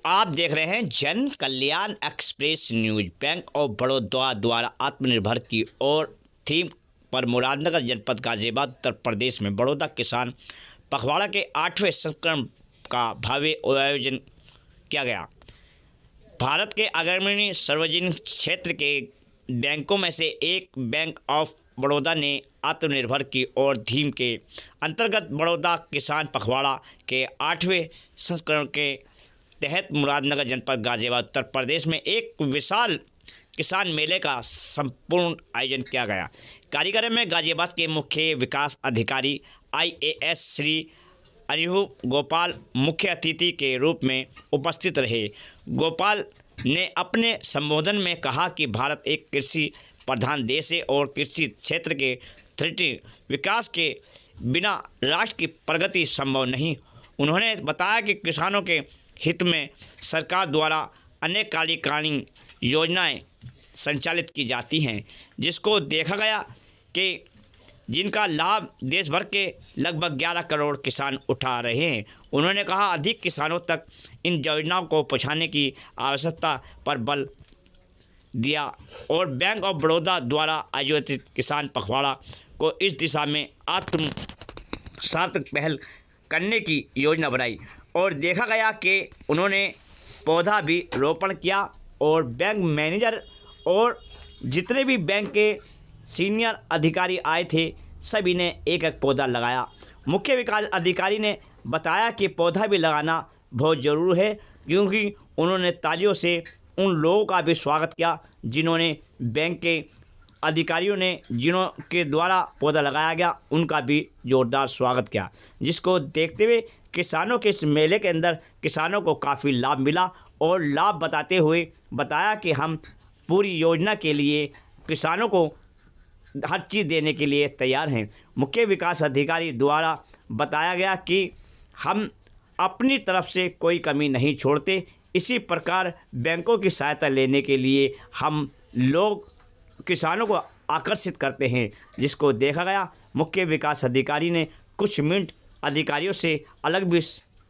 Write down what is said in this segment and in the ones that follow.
आप देख रहे हैं Jan Kalyan express news. Bank of Baroda द्वारा आत्मनिर्भर की ओर थीम पर मुरादनगर जनपद गाजियाबाद उत्तर प्रदेश में बड़ौदा किसान पखवाड़ा के 8वें संस्करण का भव्य आयोजन किया गया। भारत के अग्रणी सार्वजनिक क्षेत्र के बैंकों में से एक बैंक ऑफ बड़ौदा ने आत्मनिर्भर की ओर थीम के अंतर्गत बड़ौदा किसान पखवाड़ा के 8वें संस्करण के तहत मुरादनगर जनपद गाजियाबाद उत्तर प्रदेश में एक विशाल किसान मेले का संपूर्ण आयोजन किया गया। कार्यक्रम में गाजियाबाद के मुख्य विकास अधिकारी IAS श्री अनिरुद्ध गोपाल मुख्य अतिथि के रूप में उपस्थित रहे। गोपाल ने अपने संबोधन में कहा कि भारत एक कृषि प्रधान देश है और कृषि क्षेत्र के त्वरित विकास के बिना राष्ट्र की प्रगति संभव नहीं। उन्होंने बताया कि किसानों के हित में सरकार द्वारा अनेक कल्याणकारी योजनाएं संचालित की जाती हैं, जिसको देखा गया कि जिनका लाभ देश भर के लगभग 11 करोड़ किसान उठा रहे हैं। उन्होंने कहा अधिक किसानों तक इन योजनाओं को पहुंचाने की आवश्यकता पर बल दिया और बैंक ऑफ बड़ौदा द्वारा आयोजित किसान पखवाड़ा को इस दिशा में आत्म सार्थक पहल करने की योजना बनाई और देखा गया कि उन्होंने पौधा भी रोपण किया और बैंक मैनेजर और जितने भी बैंक के सीनियर अधिकारी आए थे सभी ने एक एक पौधा लगाया। मुख्य विकास अधिकारी ने बताया कि पौधा भी लगाना बहुत ज़रूरी है, क्योंकि उन्होंने तालियों से उन लोगों का भी स्वागत किया जिन्होंने बैंक के अधिकारियों ने जिनों के द्वारा पौधा लगाया गया उनका भी जोरदार स्वागत किया, जिसको देखते हुए किसानों के इस मेले के अंदर किसानों को काफ़ी लाभ मिला और लाभ बताते हुए बताया कि हम पूरी योजना के लिए किसानों को हर चीज़ देने के लिए तैयार हैं। मुख्य विकास अधिकारी द्वारा बताया गया कि हम अपनी तरफ से कोई कमी नहीं छोड़ते। इसी प्रकार बैंकों की सहायता लेने के लिए हम लोग किसानों को आकर्षित करते हैं, जिसको देखा गया। मुख्य विकास अधिकारी ने कुछ मिनट अधिकारियों से अलग भी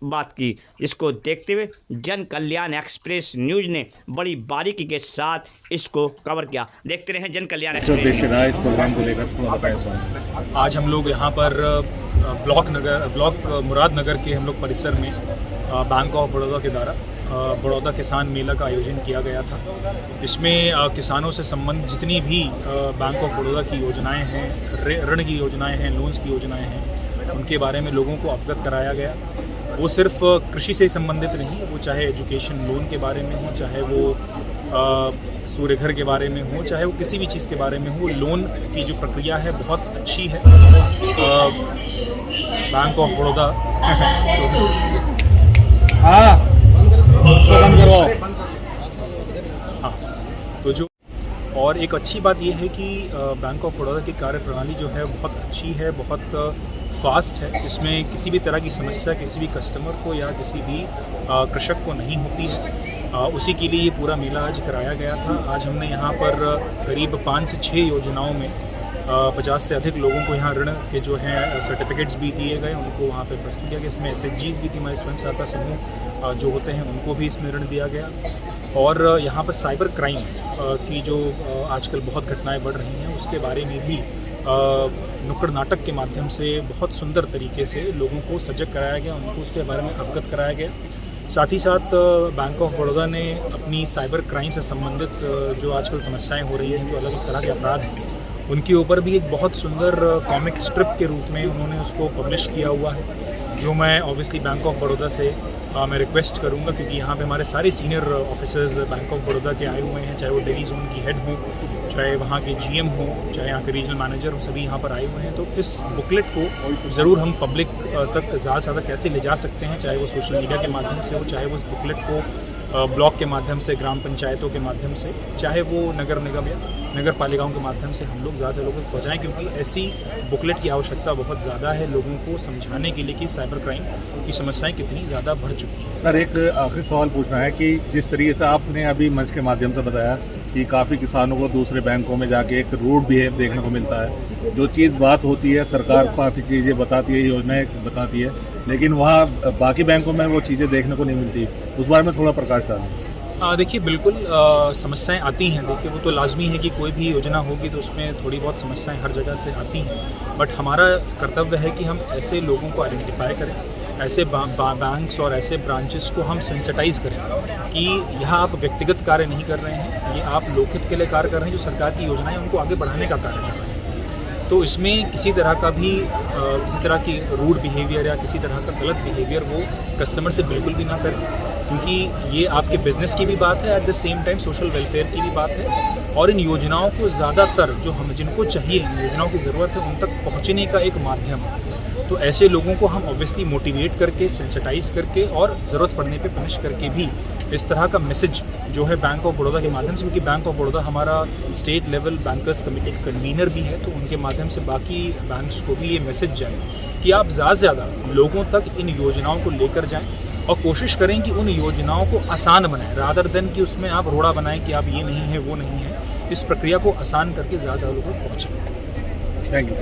बात की, जिसको देखते हुए जन कल्याण एक्सप्रेस न्यूज ने बड़ी बारीकी के साथ इसको कवर किया। देखते रहे जन कल्याण एक्सप्रेस। इस प्रोग्राम को लेकर थोड़ा बताएं। आज हम लोग यहाँ पर ब्लॉक मुरादनगर के हम लोग परिसर में बैंक ऑफ बड़ौदा के द्वारा बड़ौदा किसान मेला का आयोजन किया गया था। इसमें किसानों से संबंधित जितनी भी बैंक ऑफ बड़ौदा की योजनाएं हैं, ऋण की योजनाएं हैं, लोन्स की योजनाएं हैं, उनके बारे में लोगों को अवगत कराया गया। वो सिर्फ कृषि से संबंधित नहीं, वो चाहे एजुकेशन लोन के बारे में हो, चाहे वो सूर्य घर के बारे में हो, चाहे वो किसी भी चीज़ के बारे में हो, लोन की जो प्रक्रिया है बहुत अच्छी है। बैंक ऑफ बड़ौदा हाँ तो जो और एक अच्छी बात यह है कि बैंक ऑफ बड़ौदा की कार्यप्रणाली जो है बहुत अच्छी है, बहुत फास्ट है। इसमें किसी भी तरह की समस्या किसी भी कस्टमर को या किसी भी कृषक को नहीं होती है। उसी के लिए ये पूरा मेला आज कराया गया था। आज हमने यहाँ पर करीब 5 से 6 योजनाओं में 50 से अधिक लोगों को यहाँ ऋण के जो हैं सर्टिफिकेट्स भी दिए गए, उनको वहाँ पे प्रस्तुत किया गया। इसमें SHGs भी थी, महिला स्वयं सहायता समूह जो होते हैं उनको भी इसमें ऋण दिया गया। और यहाँ पर साइबर क्राइम की जो आजकल बहुत घटनाएं बढ़ रही हैं उसके बारे में भी नुक्कड़ नाटक के माध्यम से बहुत सुंदर तरीके से लोगों को सजग कराया गया, उनको उसके बारे में अवगत कराया गया। साथ ही साथ बैंक ऑफ बड़ौदा ने अपनी साइबर क्राइम से संबंधित जो आजकल समस्याएं हो रही हैं, जो अलग अलग तरह के अपराध हैं, उनके ऊपर भी एक बहुत सुंदर कॉमिक स्ट्रिप के रूप में उन्होंने उसको पब्लिश किया हुआ है, जो मैं ऑब्वियसली बैंक ऑफ बड़ौदा से मैं रिक्वेस्ट करूंगा, क्योंकि यहाँ पे हमारे सारे senior officers bank of Baroda के आए हुए हैं, चाहे वो दिल्ली जोन की हेड हो, चाहे वहाँ के GM हो, चाहे यहाँ के रीजनल मैनेजर हो, सभी यहाँ पर आए हुए हैं। तो इस बुकलेट को ज़रूर हम पब्लिक तक ज़्यादा से ज़्यादा कैसे ले जा सकते हैं, चाहे वो सोशल मीडिया के माध्यम से हो, चाहे वो इस बुकलेट को ब्लॉक के माध्यम से, ग्राम पंचायतों के माध्यम से, चाहे वो नगर निगम या नगर पालिकाओं के माध्यम से हम लोग ज़्यादा से लोगों तक पहुँचाएँ, क्योंकि ऐसी बुकलेट की आवश्यकता बहुत ज़्यादा है लोगों को समझाने के लिए कि साइबर क्राइम की समस्याएं कितनी ज़्यादा बढ़ चुकी हैं। सर, एक आखिरी सवाल पूछना है कि जिस तरीके से आपने अभी मंच के माध्यम से बताया कि काफ़ी किसानों को दूसरे बैंकों में जाके एक रूड बिहेव देखने को मिलता है। जो चीज़ बात होती है, सरकार काफ़ी चीज़ें बताती है, योजनाएं बताती है, लेकिन वहाँ बाकी बैंकों में वो चीज़ें देखने को नहीं मिलती। उस बारे में थोड़ा प्रकाश डालें। देखिए बिल्कुल समस्याएं आती हैं। देखिए वो तो लाजमी है कि कोई भी योजना होगी तो उसमें थोड़ी बहुत समस्याएं हर जगह से आती हैं, बट हमारा कर्तव्य है कि हम ऐसे लोगों को आइडेंटिफाई करें, ऐसे बैंक्स और ऐसे ब्रांचेस को हम सेंसिटाइज करें कि यहाँ आप व्यक्तिगत कार्य नहीं कर रहे हैं, ये आप लोकहित के लिए कार्य कर रहे हैं। जो सरकार की योजनाएं उनको आगे बढ़ाने का कार्य कर रहे हैं। तो इसमें किसी तरह का भी किसी तरह की रूड बिहेवियर या किसी तरह का गलत बिहेवियर वो कस्टमर से बिल्कुल भी ना करें, क्योंकि ये आपके बिज़नेस की भी बात है, at the same time social welfare की भी बात है। और इन योजनाओं को ज़्यादातर जो हम जिनको चाहिए, इन योजनाओं की ज़रूरत है, उन तक पहुँचने का एक माध्यम है। तो ऐसे लोगों को हम ऑब्वियसली मोटिवेट करके, सेंसिटाइज करके और ज़रूरत पड़ने पे पनिश करके भी इस तरह का मैसेज जो है बैंक ऑफ बड़ौदा के माध्यम से, क्योंकि बैंक ऑफ बड़ौदा हमारा स्टेट लेवल बैंकर्स कमेटी का कन्वीनर भी है, तो उनके माध्यम से बाकी बैंक्स को भी ये मैसेज जाए कि आप ज़्यादा से ज़्यादा लोगों तक इन योजनाओं को लेकर जाएं और कोशिश करें कि उन योजनाओं को आसान बनाएं, रादर देन कि उसमें आप रोड़ा बनाएं कि आप ये नहीं है वो नहीं है। इस प्रक्रिया को आसान करके ज़्यादा से ज़्यादा लोगों को पहुँचें। Thank you.